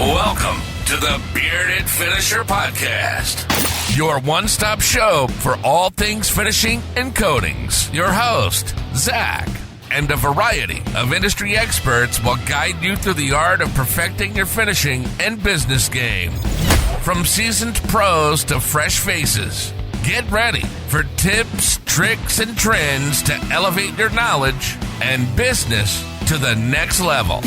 Welcome to the Bearded Finisher Podcast, your one-stop show for all things finishing and coatings. Your host, Zach, and a variety of industry experts will guide you through the art of perfecting your finishing and business game. From seasoned pros to fresh faces, get ready for tips, tricks, and trends to elevate your knowledge and business to the next level.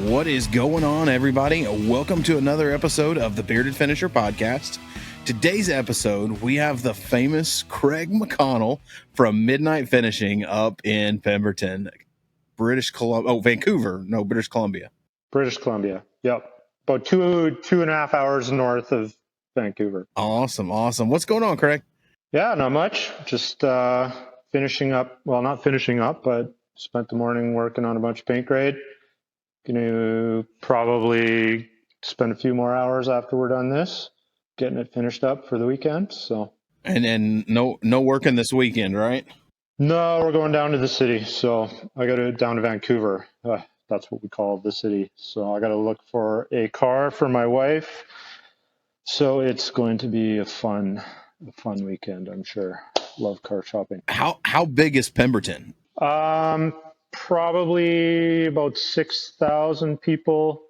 What is going on, everybody? Welcome to another episode of the Bearded Finisher Podcast. Today's episode, we have the famous Craig McConnell from Midnight Finishing up in Pemberton, British Columbia. Oh, Vancouver. No, British Columbia. British Columbia. Yep. About two and a half hours north of Vancouver. Awesome. What's going on, Craig? Yeah, not much. Just finishing up. Well, not finishing up, but spent the morning working on a bunch of paint grade. Going to probably spend a few more hours after we're done this, getting it finished up for the weekend. So, and no working this weekend, right? No, we're going down to the city. So I got to down to Vancouver. That's what we call the city. So I got to look for a car for my wife. So it's going to be a fun weekend, I'm sure. Love car shopping. How big is Pemberton? Probably about 6,000 people,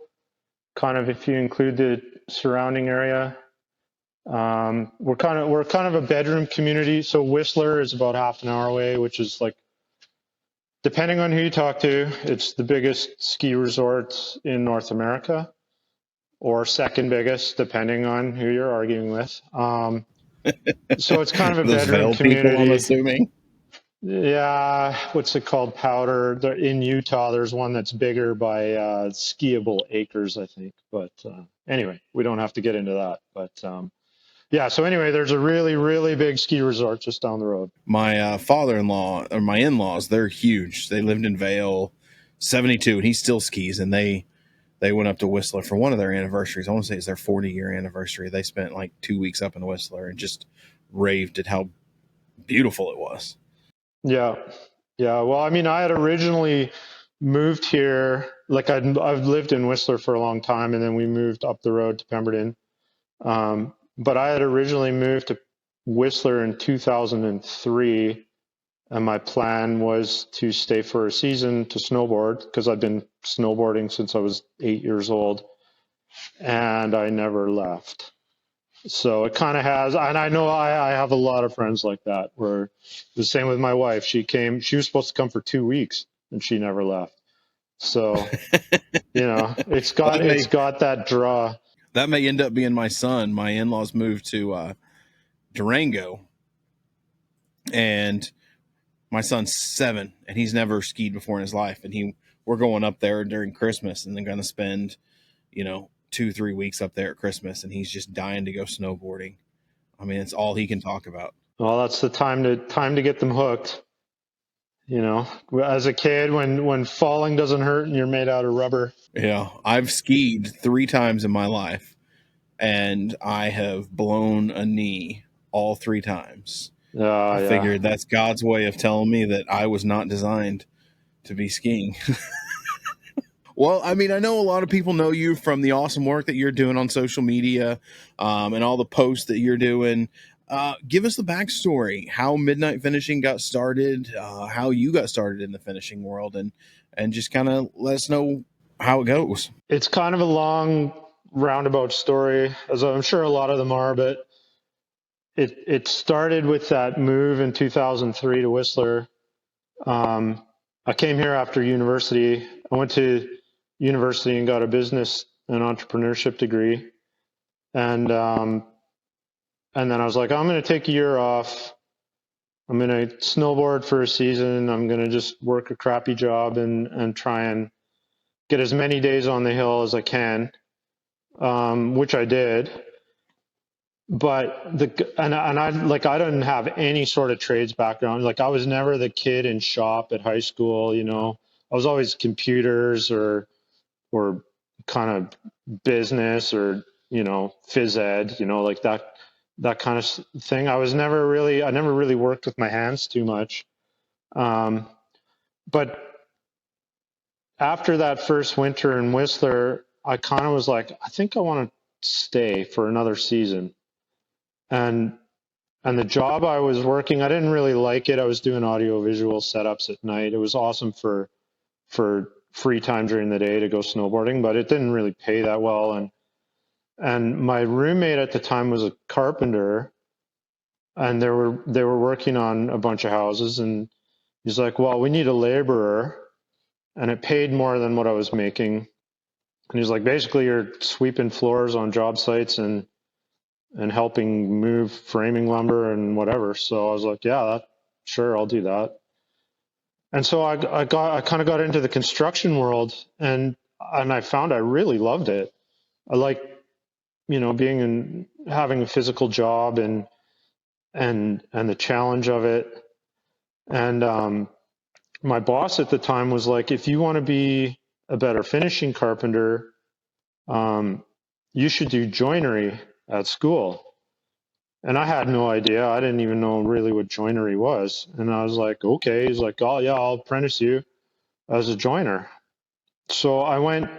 kind of if you include the surrounding area. We're kind of a bedroom community. So Whistler is about half an hour away, which is like, depending on who you talk to, it's the biggest ski resort in North America, or second biggest, depending on who you're arguing with. So it's kind of a bedroom community. People, I'm assuming. Yeah, what's it called? Powder. In Utah, there's one that's bigger by skiable acres, I think. But anyway, we don't have to get into that. But yeah, so anyway, there's a really, really big ski resort just down the road. My father-in-law, or my in-laws, they're huge. They lived in Vail, 72, and he still skis. And they went up to Whistler for one of their anniversaries. I want to say it's their 40-year anniversary. They spent like 2 weeks up in Whistler and just raved at how beautiful it was. Yeah. Well, I mean, I had originally moved here, like I've lived in Whistler for a long time, and then we moved up the road to Pemberton. But I had originally moved to Whistler in 2003, and my plan was to stay for a season to snowboard, because I've been snowboarding since I was 8 years old, and I never left. So it kind of has, and I know I have a lot of friends like that, where the same with my wife. She was supposed to come for 2 weeks and she never left. So, it's got that draw. That may end up being my son. My in-laws moved to Durango, and my son's 7, and he's never skied before in his life. And we're going up there during Christmas, and then going to spend, 2-3 weeks up there at Christmas, and he's just dying to go snowboarding. I mean, it's all he can talk about. Well, that's the time to get them hooked. As a kid, when falling doesn't hurt and you're made out of rubber. Yeah, I've skied 3 times in my life, and I have blown a knee all 3 times. I figured that's God's way of telling me that I was not designed to be skiing. Well, I mean, I know a lot of people know you from the awesome work that you're doing on social media, and all the posts that you're doing. Give us the backstory, how Midnight Finishing got started, how you got started in the finishing world, and just kind of let us know how it goes. It's kind of a long roundabout story, as I'm sure a lot of them are, but it started with that move in 2003 to Whistler. I came here after university. I went to university and got a business and entrepreneurship degree. And then I was like, I'm going to take a year off. I'm going to snowboard for a season. I'm going to just work a crappy job and try and get as many days on the hill as I can, which I did. But I didn't have any sort of trades background. Like, I was never the kid in shop at high school. I was always computers or kind of business or phys ed. Like that kind of thing. I never really worked with my hands too much. But after that first winter in Whistler, I kind of was like, I think I want to stay for another season. And the job I was working, I didn't really like it. I was doing audio visual setups at night. It was awesome for free time during the day to go snowboarding, but it didn't really pay that well. And my roommate at the time was a carpenter, and they were working on a bunch of houses, and he's like, well, we need a laborer, and it paid more than what I was making. And he's like, basically you're sweeping floors on job sites and helping move framing lumber and whatever. So I was like, yeah, sure, I'll do that. And so I kind of got into the construction world, and I found I really loved it. I like, having a physical job and the challenge of it. And my boss at the time was like, if you want to be a better finishing carpenter, you should do joinery at school. And I had no idea. I didn't even know really what joinery was. And I was like, okay. He's like, oh yeah, I'll apprentice you as a joiner. So I went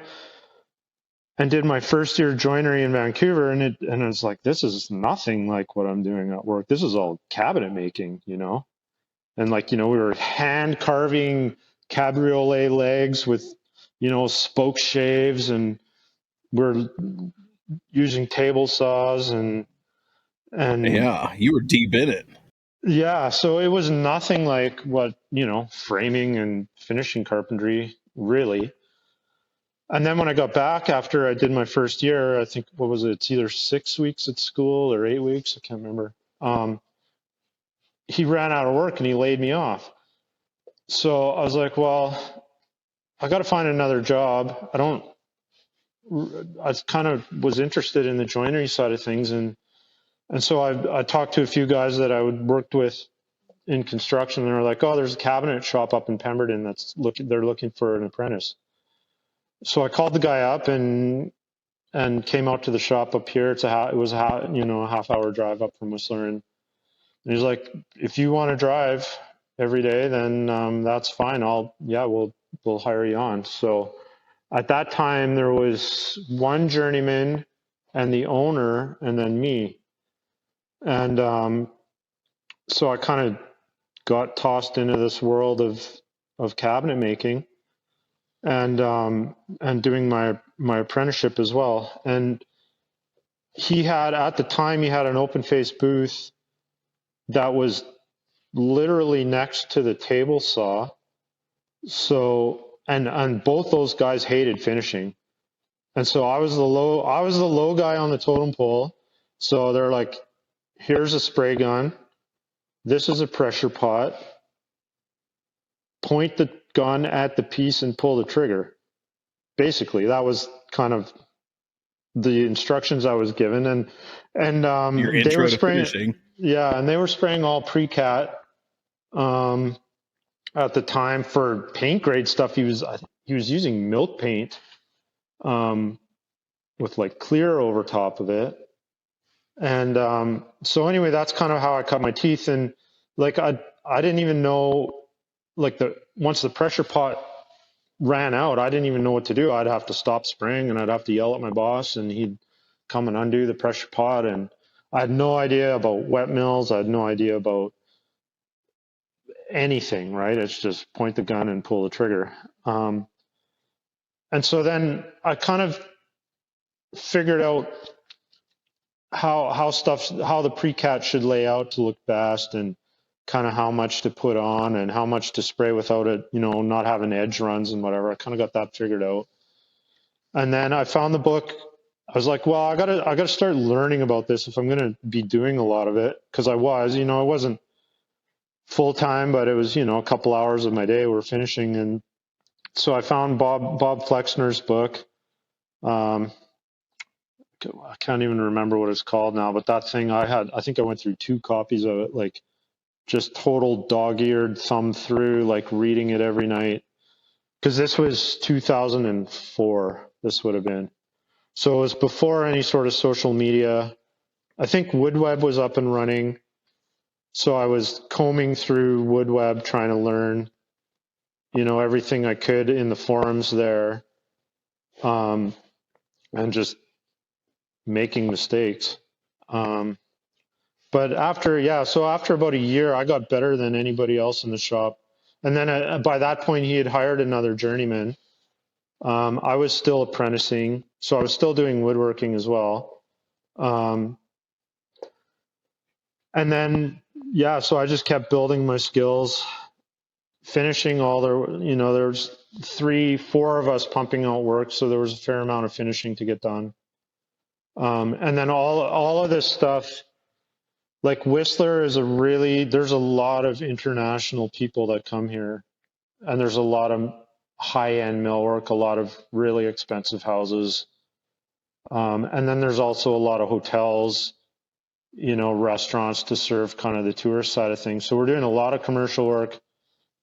and did my first year joinery in Vancouver, and I was like, this is nothing like what I'm doing at work. This is all cabinet making, And we were hand carving cabriolet legs with, spoke shaves, and we're using table saws and yeah, you were deep in it. Yeah, so it was nothing like what, framing and finishing carpentry, really. And then when I got back after I did my first year, I think, what was it? It's either 6 weeks at school or 8 weeks. I can't remember. He ran out of work and he laid me off. So I was like, well, I got to find another job. I kind of was interested in the joinery side of things. And so I talked to a few guys that I would worked with in construction, and they're like, oh, there's a cabinet shop up in Pemberton they're looking for an apprentice. So I called the guy up and came out to the shop up here. It was a half-hour drive up from Whistler, and he's like, if you want to drive every day, then that's fine. We'll hire you on. So at that time there was one journeyman and the owner, and then me. And so I kind of got tossed into this world of cabinet making and doing my apprenticeship as well. And at the time he had an open face booth that was literally next to the table saw. So and both those guys hated finishing. And so I was the low guy on the totem pole. So they're like, here's a spray gun. This is a pressure pot. Point the gun at the piece and pull the trigger. Basically, that was kind of the instructions I was given. And your intro they were spraying, to finishing. Yeah, and they were spraying all pre-cat at the time for paint grade stuff. He was using milk paint with like clear over top of it. And so anyway, that's kind of how I cut my teeth. And like I didn't even know, like once the pressure pot ran out, I didn't even know what to do. I'd have to stop spraying and I'd have to yell at my boss, and he'd come and undo the pressure pot. And I had no idea about wet mills. I had no idea about anything, right? It's just point the gun and pull the trigger. And so then I kind of figured out how the pre-cat should lay out to look best, and kind of how much to put on and how much to spray without it, not having edge runs and whatever. I kind of got that figured out. And then I found the book. I was like, well, I gotta start learning about this if I'm going to be doing a lot of it. Cause I wasn't full time, but it was, a couple hours of my day were finishing. And so I found Bob Flexner's book. I can't even remember what it's called now, but that thing I think I went through 2 copies of it, like just total dog-eared thumb through, like reading it every night. Cause this was 2004. This would have been. So it was before any sort of social media. I think WoodWeb was up and running. So I was combing through WoodWeb trying to learn. everything I could in the forums there, and just making mistakes. But after about a year, I got better than anybody else in the shop. And then by that point, he had hired another journeyman. I was still apprenticing, so I was still doing woodworking as well. And then, so I just kept building my skills, finishing all there's 3-4 of us pumping out work. So there was a fair amount of finishing to get done. And then all of this stuff, like Whistler there's a lot of international people that come here, and there's a lot of high-end millwork, a lot of really expensive houses. And then there's also a lot of hotels, restaurants to serve kind of the tourist side of things. So we're doing a lot of commercial work,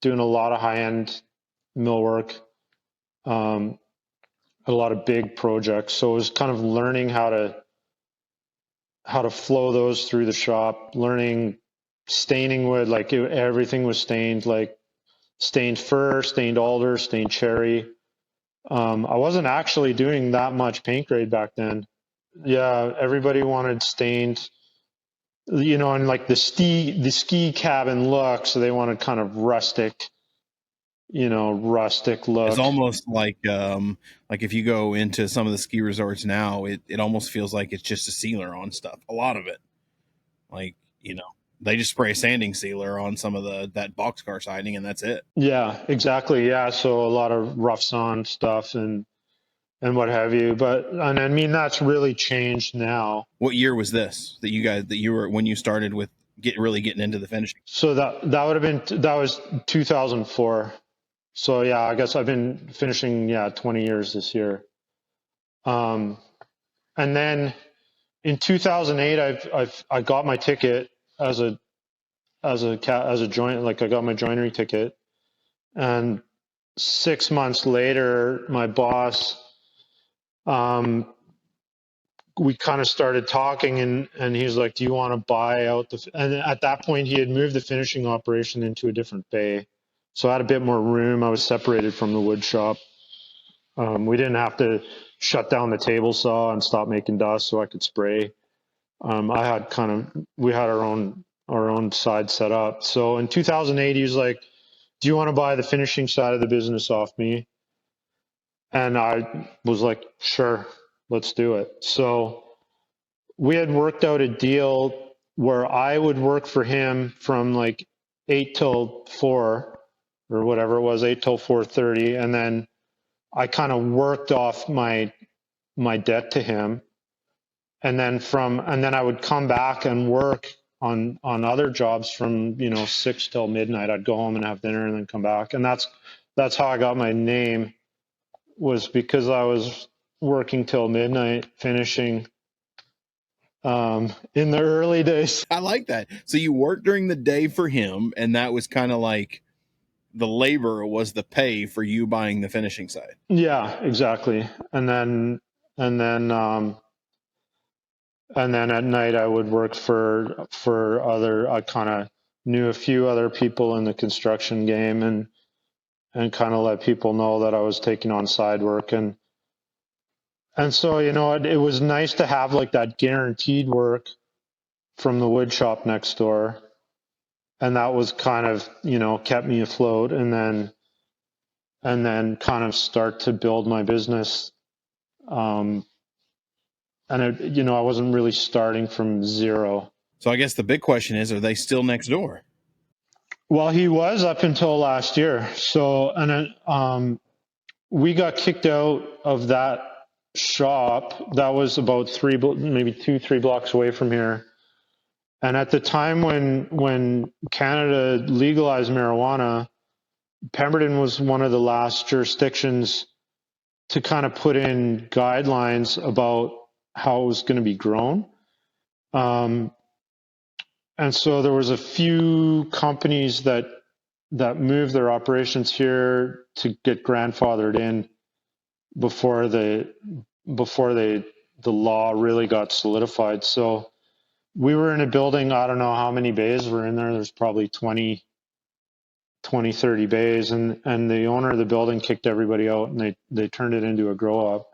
doing a lot of high-end millwork, a lot of big projects. So it was kind of learning how to flow those through the shop, learning staining wood, like everything was stained, like stained fir, stained alder, stained cherry. I wasn't actually doing that much paint grade back then. Yeah, everybody wanted stained, and like the ski cabin look, so they wanted kind of rustic look. It's almost like if you go into some of the ski resorts now, it almost feels like it's just a sealer on stuff. A lot of it, like, they just spray a sanding sealer on some of that boxcar siding, and that's it. Yeah, exactly. Yeah, so a lot of roughs on stuff and what have you. And I mean, that's really changed now. What year was this that you were when you started with really getting into the finishing? So that was 2004. So yeah, I guess I've been finishing 20 years this year. And then in 2008, I got my ticket as a joint, like I got my joinery ticket, and 6 months later, my boss, we kind of started talking, and he's like, "Do you want to buy out and at that point, he had moved the finishing operation into a different bay. So I had a bit more room. I was separated from the wood shop. We didn't have to shut down the table saw and stop making dust so I could spray. We had our own side set up. So in 2008, he was like, "Do you want to buy the finishing side of the business off me?" And I was like, "Sure, let's do it." So we had worked out a deal where I would work for him from like 8 till 4 or whatever it was, 8 till 4:30. And then I kind of worked off my debt to him. And then I would come back and work on other jobs from, 6 till midnight. I'd go home and have dinner and then come back. And that's how I got my name, was because I was working till midnight finishing in the early days. I like that. So you worked during the day for him, and that was kind of like the labor was the pay for you buying the finishing side. Yeah, exactly. And then at night I would work for other. I kind of knew a few other people in the construction game, and kind of let people know that I was taking on side work, and so it was nice to have like that guaranteed work from the wood shop next door, and that was kind of kept me afloat, and then kind of start to build my business. And I wasn't really starting from zero. So I guess the big question is, are they still next door? Well, he was up until last year. So, and we got kicked out of that shop. That was about 2-3 blocks away from here. And at the time when Canada legalized marijuana, Pemberton was one of the last jurisdictions to kind of put in guidelines about how it was going to be grown. And so there was a few companies that moved their operations here to get grandfathered in before the law really got solidified. So we were in a building, I don't know how many bays were in there. There's probably 20 20, 30 bays, and the owner of the building kicked everybody out, and they turned it into a grow up.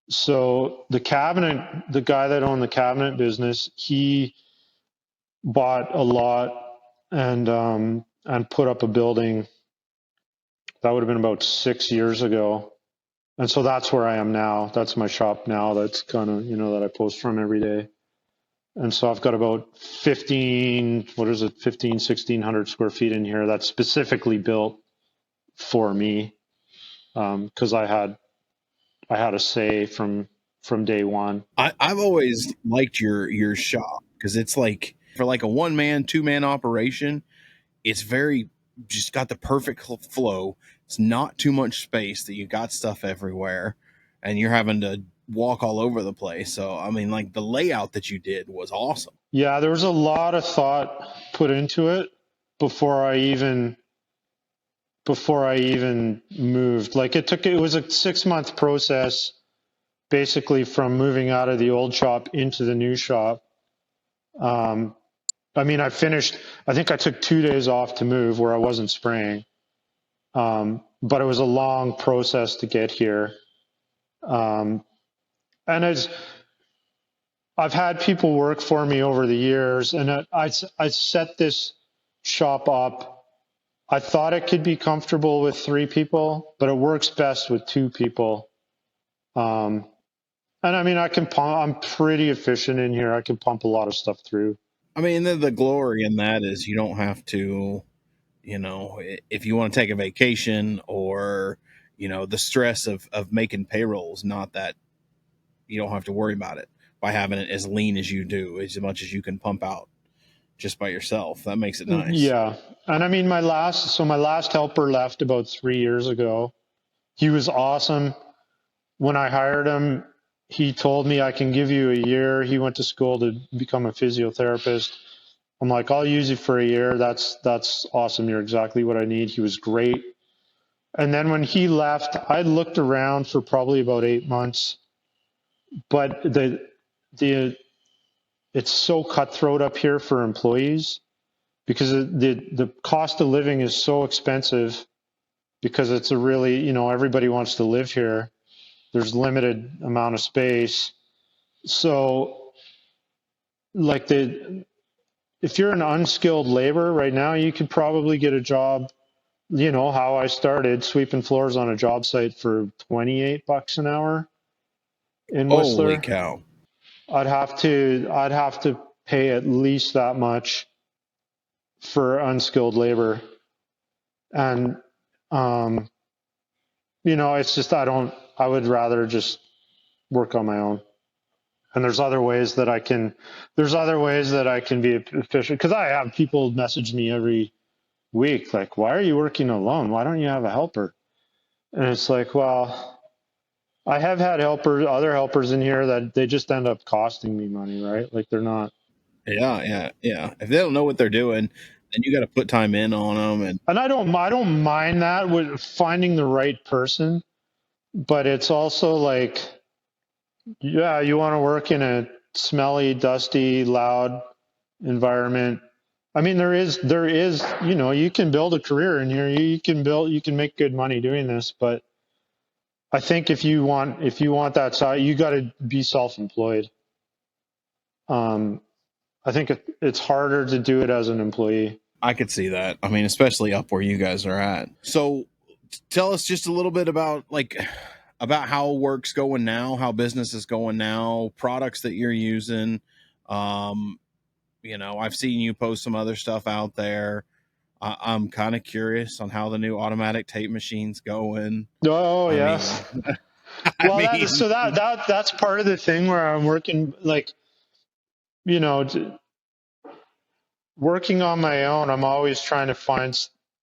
So the guy that owned the cabinet business, he bought a lot and put up a building. That would have been about 6 years ago. And so that's where I am now. That's my shop now. That's kind of, that I post from every day. And so I've got about 1,600 square feet in here that's specifically built for me. Cause I had a say from day one. I've always liked your shop because it's like for like a 1-man, 2-man operation, it's very just got the perfect flow. It's not too much space that you got stuff everywhere and you're having to walk all over the place. So, I mean, like the layout that you did was awesome. Yeah, there was a lot of thought put into it before I even moved. Like it was a 6-month process basically from moving out of the old shop into the new shop. I mean, I think I took 2 days off to move where I wasn't spraying. But it was a long process to get here. And I've had people work for me over the years, and I set this shop up. I thought it could be comfortable with 3 people, but it works best with 2 people. And I mean, I'm pretty efficient in here. I can pump a lot of stuff through. I mean, the glory in that is you don't have to, if you want to take a vacation or, the stress of making payrolls, not that you don't have to worry about it by having it as lean as you do, as much as you can pump out just by yourself. That makes it nice. Yeah. And I mean, my last helper left about 3 years ago. He was awesome. When I hired him, he told me I can give you a year. He went to school to become a physiotherapist. I'm like, I'll use you for a year. That's awesome. You're exactly what I need. He was great. And then when he left, I looked around for probably about 8 months, but it's so cutthroat up here for employees because the cost of living is so expensive because it's a really, everybody wants to live here. There's limited amount of space. So like if you're an unskilled labor right now, you could probably get a job, how I started sweeping floors on a job site for $28 an hour in Whistler. Holy cow. I'd have to pay at least that much for unskilled labor. And, it's just, I would rather just work on my own. And there's other ways that I can be efficient. Cause I have people message me every week, like, why are you working alone? Why don't you have a helper? And it's like, well, I have had other helpers in here that they just end up costing me money, right? Like they're not. Yeah. If they don't know what they're doing, then you got to put time in on them. And I don't mind that with finding the right person, but it's also like, yeah, you want to work in a smelly, dusty, loud environment. I mean, there is, you can build a career in here. You can make good money doing this, but I think if you want that side, you got to be self-employed. I think it's harder to do it as an employee. I could see that. I mean, especially up where you guys are at. So tell us just a little bit about how work's going now, how business is going now, products that you're using. I've seen you post some other stuff out there. I'm kind of curious on how the new automatic tape machine's going. Oh, yes. That's part of the thing where I'm working, working on my own. I'm always trying to find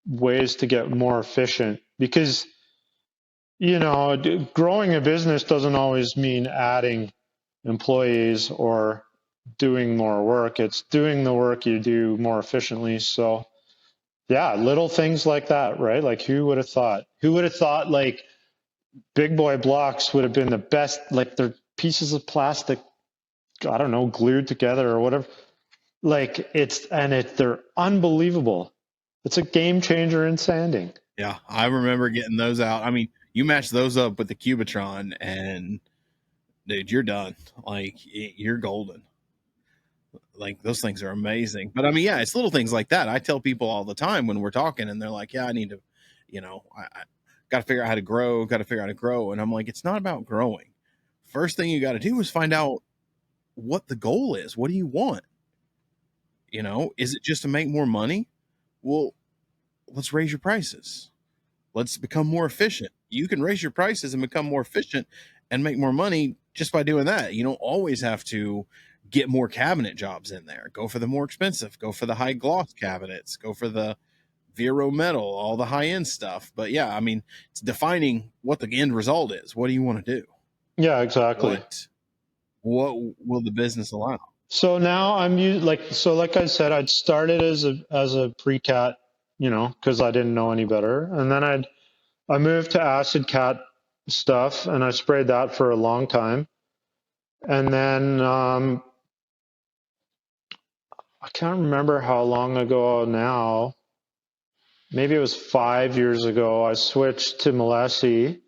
ways to get more efficient because, growing a business doesn't always mean adding employees or doing more work. It's doing the work you do more efficiently. So yeah, little things like that, right? Like who would have thought like big boy blocks would have been the best, like they're pieces of plastic, I don't know, glued together or whatever. Like they're unbelievable. It's a game changer in sanding. Yeah, I remember getting those out. I mean, you match those up with the Cubitron, and dude, you're done. Like, you're golden. Like, those things are amazing. But I mean, yeah, it's little things like that. I tell people all the time when we're talking, and they're like, "Yeah, I need to, I got to figure out how to grow. Got to figure out how to grow." And I'm like, it's not about growing. First thing you got to do is find out what the goal is. What do you want? Is it just to make more money? Well, let's raise your prices. Let's become more efficient. You can raise your prices and become more efficient and make more money just by doing that. You don't always have to get more cabinet jobs in there. Go for the more expensive. Go for the high gloss cabinets. Go for the Vero metal, all the high end stuff. But yeah, I mean, it's defining what the end result is. What do you want to do? Yeah, exactly. What will the business allow? So now like I said, I'd started as a pre-cat, because I didn't know any better, and then I moved to acid cat stuff, and I sprayed that for a long time, and then I can't remember how long ago now. Maybe it was 5 years ago. I switched to Molessi,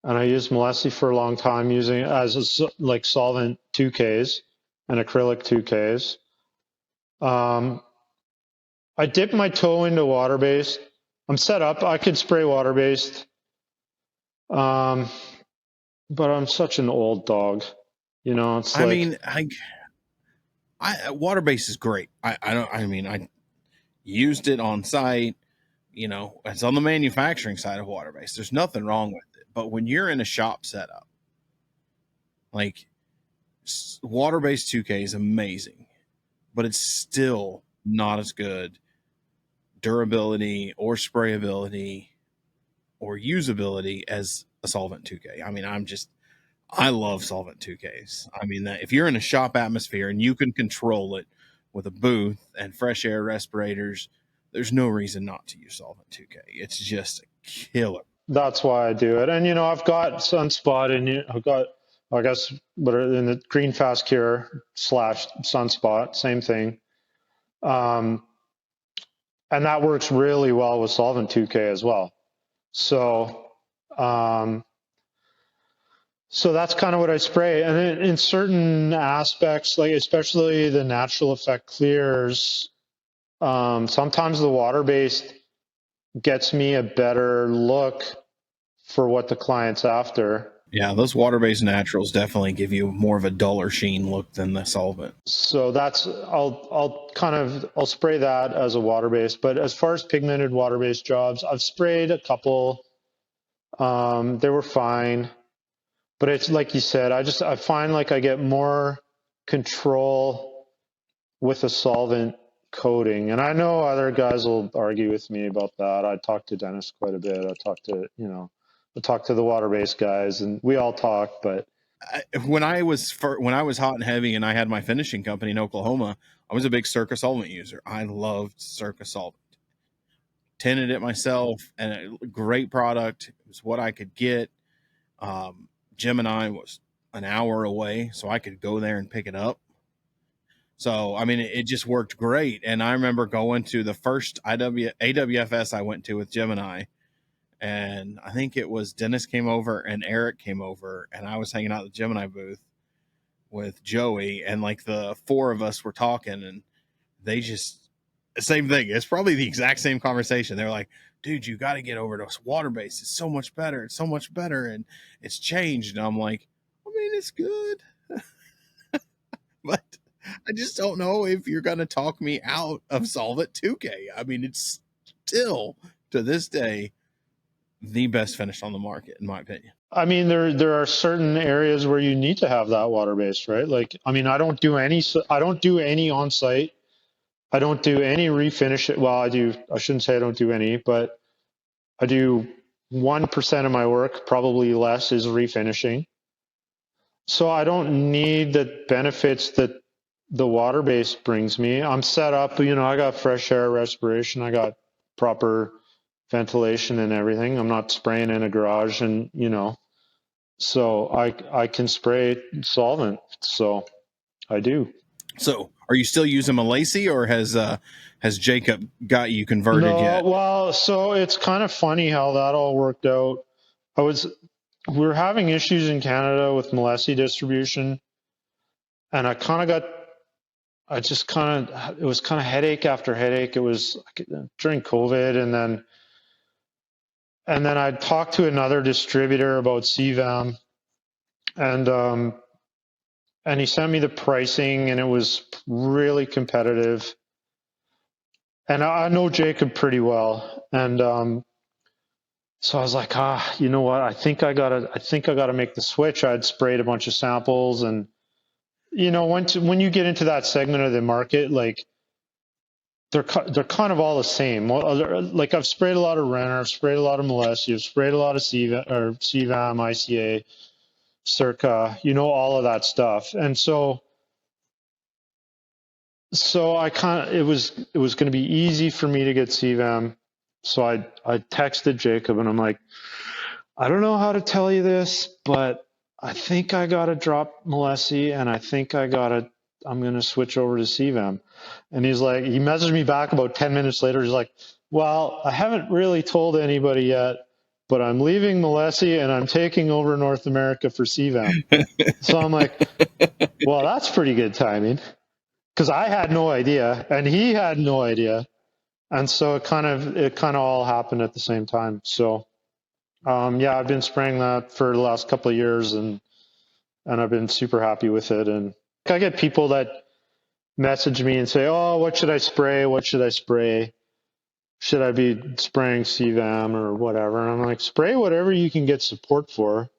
and I used Molessi for a long time, using it as like solvent 2Ks and acrylic 2Ks. I dipped my toe into water-based. I'm set up. I could spray water-based, but I'm such an old dog. It's I like, mean, water-based is great. I used it on site. It's on the manufacturing side of water-based. There's nothing wrong with it. But when you're in a shop setup, like, water-based 2K is amazing, but it's still not as good durability or sprayability or usability as a solvent 2K. I mean, I love solvent 2Ks. I mean, that if you're in a shop atmosphere and you can control it with a booth and fresh air respirators, there's no reason not to use solvent 2K. It's just a killer. That's why I do it. And I've got Sunspot, and I've got, I guess, what are in the Green Fast Cure / Sunspot, same thing. And that works really well with solvent 2K as well. So, so that's kind of what I spray. And in certain aspects, like especially the natural effect clears, sometimes the water-based gets me a better look for what the client's after. Yeah, those water-based naturals definitely give you more of a duller sheen look than the solvent. So that's, I'll spray that as a water-based. But as far as pigmented water-based jobs, I've sprayed a couple. They were fine. But it's like you said, I find like I get more control with a solvent coating. And I know other guys will argue with me about that. I talk to Dennis quite a bit. I talk to the water-based guys, and we all talk. But when I was hot and heavy and I had my finishing company in Oklahoma, I was a big Circa solvent user. I loved Circa solvent. Tinted it myself, and a great product. It was what I could get. Gemini was an hour away, so I could go there and pick it up. So, I mean, it just worked great. And I remember going to the first AWFS I went to with Gemini, and I think it was Dennis came over and Eric came over, and I was hanging out at the Gemini booth with Joey, and like the four of us were talking, and they just, same thing. It's probably the exact same conversation. They're like, dude, you got to get over to water-based. It's so much better. It's so much better. And it's changed. And I'm like, I mean, it's good. But I just don't know if you're going to talk me out of Solvent 2K. I mean, it's still, to this day, the best finish on the market, in my opinion. I mean, there are certain areas where you need to have that water-based, right? Like, I mean, I don't do any on-site. I don't do any refinish. Well, I do. I shouldn't say I don't do any, but I do 1% of my work, probably less, is refinishing. So I don't need the benefits that the water-based brings me. I'm set up, I got fresh air respiration. I got proper ventilation and everything. I'm not spraying in a garage, and, so I can spray solvent. So I do. So, are you still using Malaysia, or has Jacob got you converted yet? Well, so it's kind of funny how that all worked out. We were having issues in Canada with Malaysia distribution, and it was kind of headache after headache. It was during COVID, and then I talked to another distributor about CVAM, and he sent me the pricing, and it was really competitive. And I know Jacob pretty well, and so I was like, you know what? I think I gotta make the switch. I'd sprayed a bunch of samples, and when you get into that segment of the market, like they're kind of all the same. Like I've sprayed a lot of Renner, I've sprayed a lot of Malaysia, I've sprayed a lot of CVAM, ICA, Circa, all of that stuff. And so it was going to be easy for me to get CVAM. So I texted Jacob, and I'm like, I don't know how to tell you this, but I think I got to drop Malaysia, and I think I'm going to switch over to CVAM. And he messaged me back about 10 minutes later. He's like, well, I haven't really told anybody yet, but I'm leaving Malaysia and I'm taking over North America for CVAM. So I'm like, well, that's pretty good timing, because I had no idea and he had no idea. And so it kind of all happened at the same time. So, I've been spraying that for the last couple of years, and I've been super happy with it. And I get people that message me and say, oh, what should I spray? What should I spray? Should I be spraying CVAM or whatever? And I'm like, spray whatever you can get support for.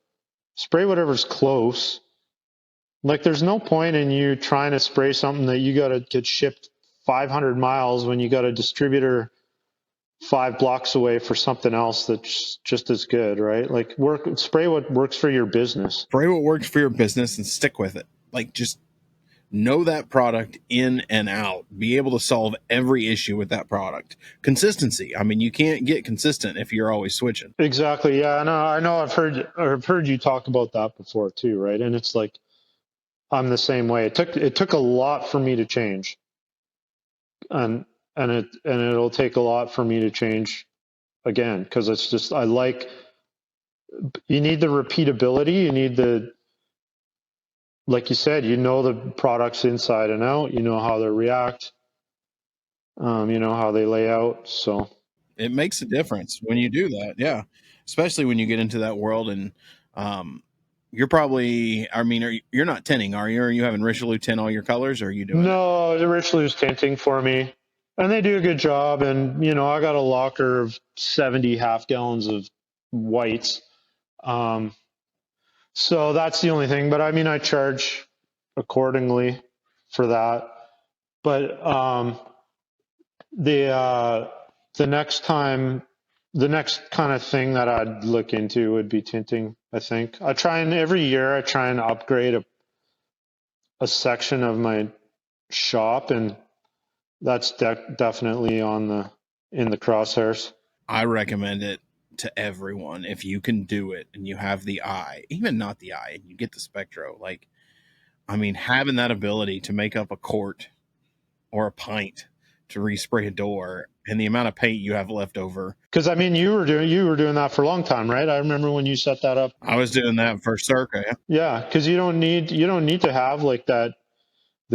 Spray whatever's close. Like, there's no point in you trying to spray something that you got to get shipped 500 miles when you got a distributor 5 blocks away for something else that's just as good, right? Like, spray what works for your business. Spray what works for your business and stick with it. Like, just know that product in and out. Be able to solve every issue with that product. Consistency. I mean, you can't get consistent if you're always switching. Exactly. Yeah, I know. I've heard you talk about that before too, right? And it's like, I'm the same way. It took a lot for me to change, and it'll take a lot for me to change again, because it's just, you need the repeatability. You need like you said, the products inside and out. You know how they react. You know how they lay out. So it makes a difference when you do that. Yeah, especially when you get into that world. And you're probably, I mean, you're not tinting, are you? Are you having Richelieu tint all your colors, or are you doing No, the Richelieu's tinting for me, and they do a good job. And I got a locker of 70 half gallons of whites. So that's the only thing. But I mean, I charge accordingly for that. But the next kind of thing that I'd look into would be tinting. I think every year I try and upgrade a section of my shop, and that's definitely in the crosshairs. I recommend it to everyone if you can do it and you have the eye, even not the eye, and you get the spectro. Like, I mean, having that ability to make up a quart or a pint to respray a door, and the amount of paint you have left over. Because I mean, you were doing that for a long time, right? I remember when you set that up. I was doing that for Circa. Yeah, because you don't need to have like the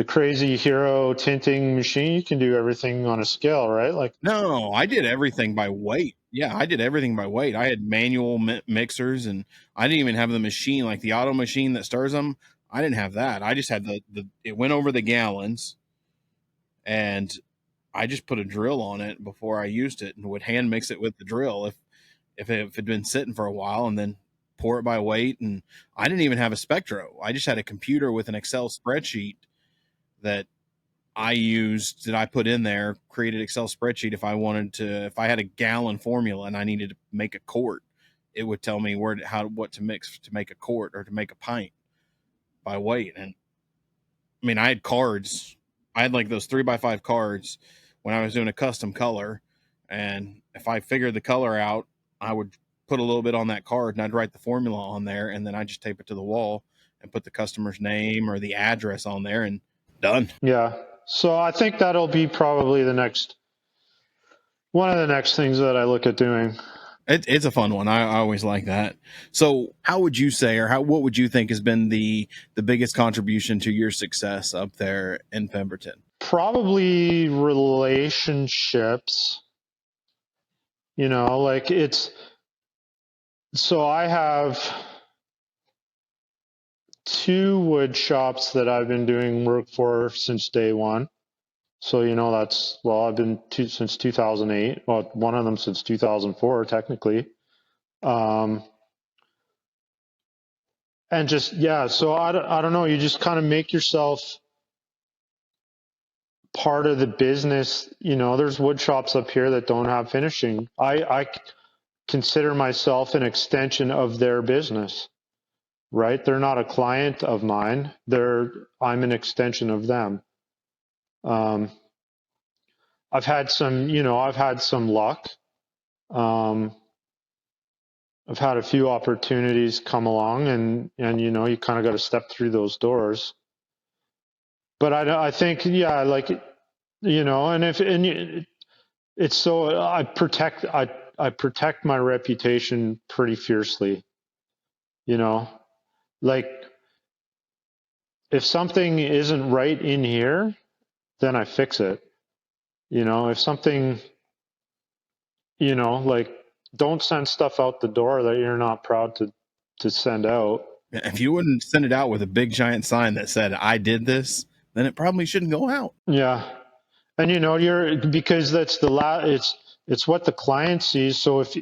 crazy hero tinting machine. You can do everything on a scale, right? Like, no, I did everything by weight. Yeah, I did everything by weight. I had manual mixers, and I didn't even have the machine, like the auto machine that stirs them. I didn't have that. I just had it went over the gallons, and I just put a drill on it before I used it, and would hand mix it with the drill if it had been sitting for a while, and then pour it by weight. And I didn't even have a spectro. I just had a computer with an Excel spreadsheet that I used, that I put in there, created Excel spreadsheet. If I had a gallon formula and I needed to make a quart, it would tell me what to mix to make a quart or to make a pint by weight. And I mean, I had cards. I had like those 3x5 cards when I was doing a custom color. And if I figured the color out, I would put a little bit on that card and I'd write the formula on there. And then I just tape it to the wall and put the customer's name or the address on there. And Done. Yeah. So I think that'll be probably one of the next things that I look at doing. It's a fun one. I always like that. So how would you say, or what would you think has been the biggest contribution to your success up there in Pemberton? Probably relationships. Like so I have 2 wood shops that I've been doing work for since day one. So, I've been since 2008. Well, one of them since 2004, technically. And just, yeah, so I don't know. You just kind of make yourself part of the business. There's wood shops up here that don't have finishing. I consider myself an extension of their business, right? They're not a client of mine. I'm an extension of them. I've had some luck. I've had a few opportunities come along, and you kind of got to step through those doors. But I think, yeah, like, it's so I protect my reputation pretty fiercely. Like, if something isn't right in here, then I fix it. If something, like, don't send stuff out the door that you're not proud to send out. If you wouldn't send it out with a big giant sign that said, "I did this," then it probably shouldn't go out. Yeah. And because that's it's what the client sees. So if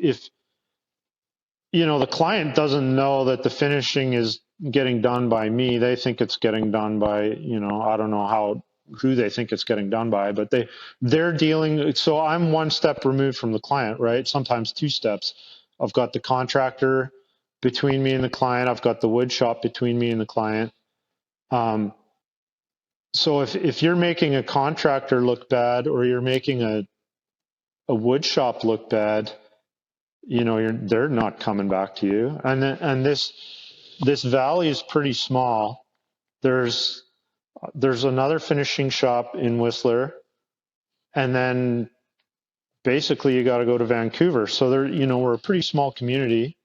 the client doesn't know that the finishing is getting done by me, they think it's getting done by, I don't know who they think it's getting done by, but they're dealing. So I'm one step removed from the client, right? Sometimes 2 steps. I've got the contractor between me and the client. I've got the wood shop between me and the client. So if you're making a contractor look bad, or you're making a wood shop look bad, they're not coming back to you. And this valley is pretty small. There's another finishing shop in Whistler, and then basically you got to go to Vancouver. So we're a pretty small community,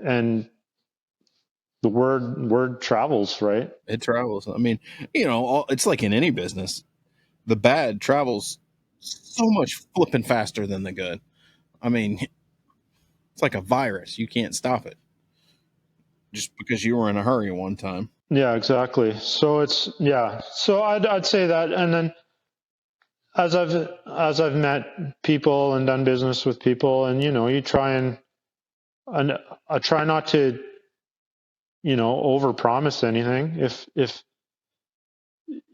and the word travels, right? It travels. I mean, it's like in any business. The bad travels so much flipping faster than the good. I mean, it's like a virus. You can't stop it just because you were in a hurry one time. Yeah, exactly. So So I'd say that. And then as I've met people and done business with people, and you try and I try not to overpromise anything. If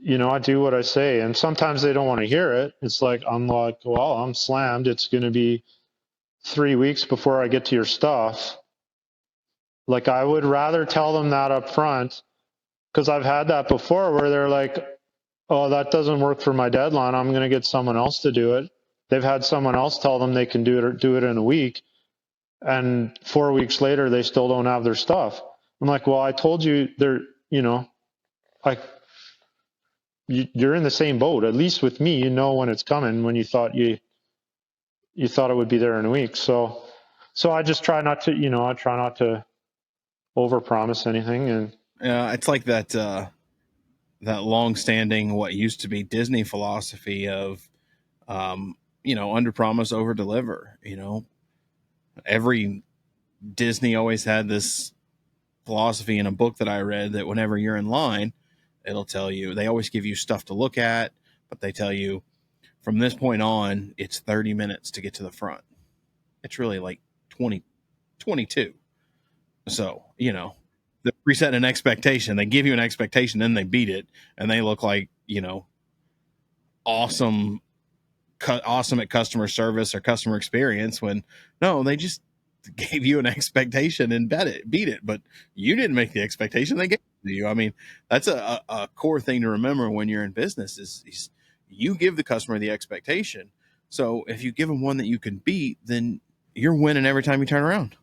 I do what I say, and sometimes they don't want to hear it. It's like, well, I'm slammed. It's going to be 3 weeks before I get to your stuff. Like, I would rather tell them that up front, because I've had that before where they're like, oh, that doesn't work for my deadline. I'm going to get someone else to do it. They've had someone else tell them they can do it in a week, and 4 weeks later they still don't have their stuff. I'm like, well, I told you you're in the same boat. At least with me, when it's coming, when you thought it would be there in a week. So I just try not to, I try not to overpromise anything. And it's like that long-standing, what used to be Disney philosophy of, under promise, over deliver. Every Disney always had this philosophy in a book that I read, that whenever you're in line, it'll tell you, they always give you stuff to look at, but they tell you from this point on, it's 30 minutes to get to the front. It's really like 22. So, they reset an expectation. They give you an expectation, then they beat it, and they look like, awesome at customer service or customer experience, when no, they just gave you an expectation and beat it, but you didn't make the expectation they gave to you. I mean, that's a core thing to remember when you're in business is you give the customer the expectation. So if you give them one that you can beat, then you're winning every time you turn around.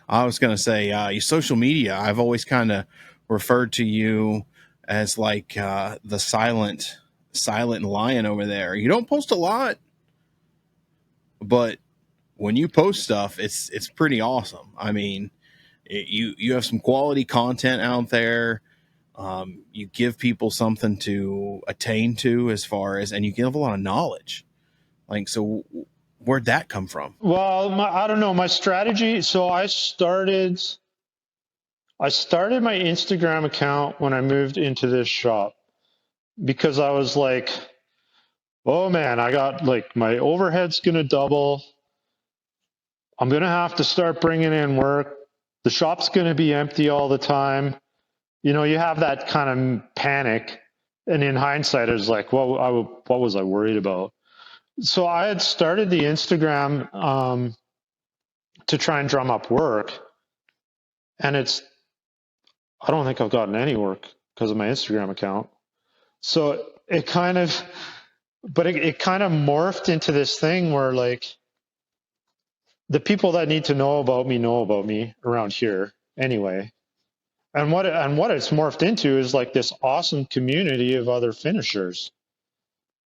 I was going to say, social media, I've always kind of referred to you as like the silent lion over there. You don't post a lot, but when you post stuff, it's pretty awesome. I mean, you have some quality content out there. You give people something to attain to as far as, and you give a lot of knowledge. Like, so where'd that come from? Well, I don't know. My strategy. So I started my Instagram account when I moved into this shop because I was like, oh man, I got like my overhead's going to double. I'm going to have to start bringing in work. The shop's going to be empty all the time. You know, you have that kind of panic. And in hindsight, it was like, what was I worried about? So I had started the Instagram to try and drum up work. And I don't think I've gotten any work because of my Instagram account. So it kind of morphed into this thing where like the people that need to know about me around here anyway. And what it's morphed into is like this awesome community of other finishers.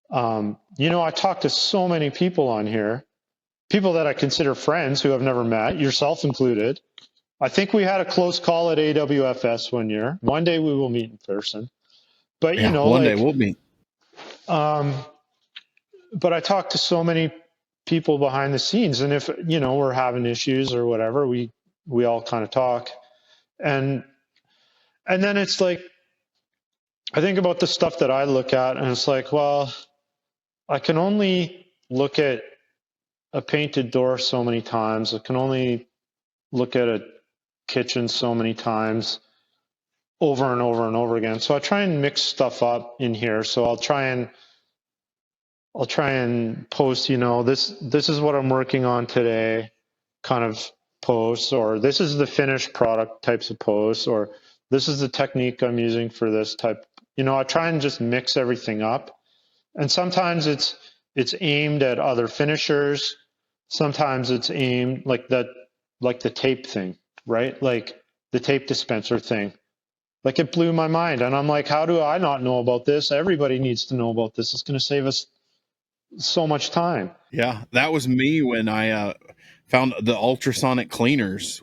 You know, I talk to so many people on here, people that I consider friends who I've never met, yourself included. I think we had a close call at AWFS one year. One day we will meet in person. But yeah, you know, one day we'll meet. But I talk to so many people behind the scenes, and if you know we're having issues or whatever, we all kind of talk, and then it's like I think about the stuff that I look at, and it's like, well, I can only look at a painted door so many times. I can only look at a kitchen so many times over and over and over again. So I try and mix stuff up in here. So I'll try and post, you know, this is what I'm working on today kind of posts, or this is the finished product types of posts, or this is the technique I'm using for this type. You know, I try and just mix everything up. And sometimes it's aimed at other finishers. Sometimes it's aimed like that, like the tape thing, right? Like the tape dispenser thing. Like it blew my mind. And I'm like, how do I not know about this? Everybody needs to know about this. It's going to save us so much time. Yeah, that was me when I found the ultrasonic cleaners.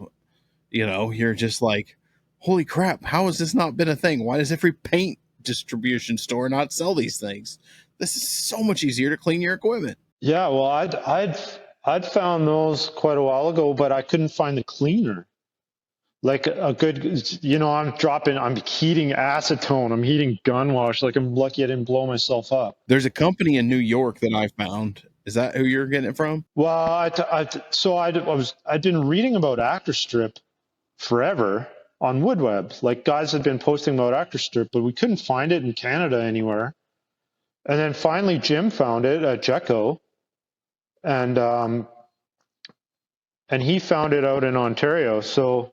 You know, you're just like, holy crap, how has this not been a thing? Why does every paint distribution store not sell these things? This is so much easier to clean your equipment. Yeah, well, I'd found those quite a while ago, but I couldn't find the cleaner. Like a good, you know, I'm heating acetone, I'm heating gun wash. Like I'm lucky I didn't blow myself up. There's a company in New York that I found. Is that who you're getting it from? Well, I'd been reading about Actor Strip forever on Woodweb. Like guys had been posting about Actor Strip, but we couldn't find it in Canada anywhere. And then finally Jim found it at Jeco, and he found it out in Ontario. So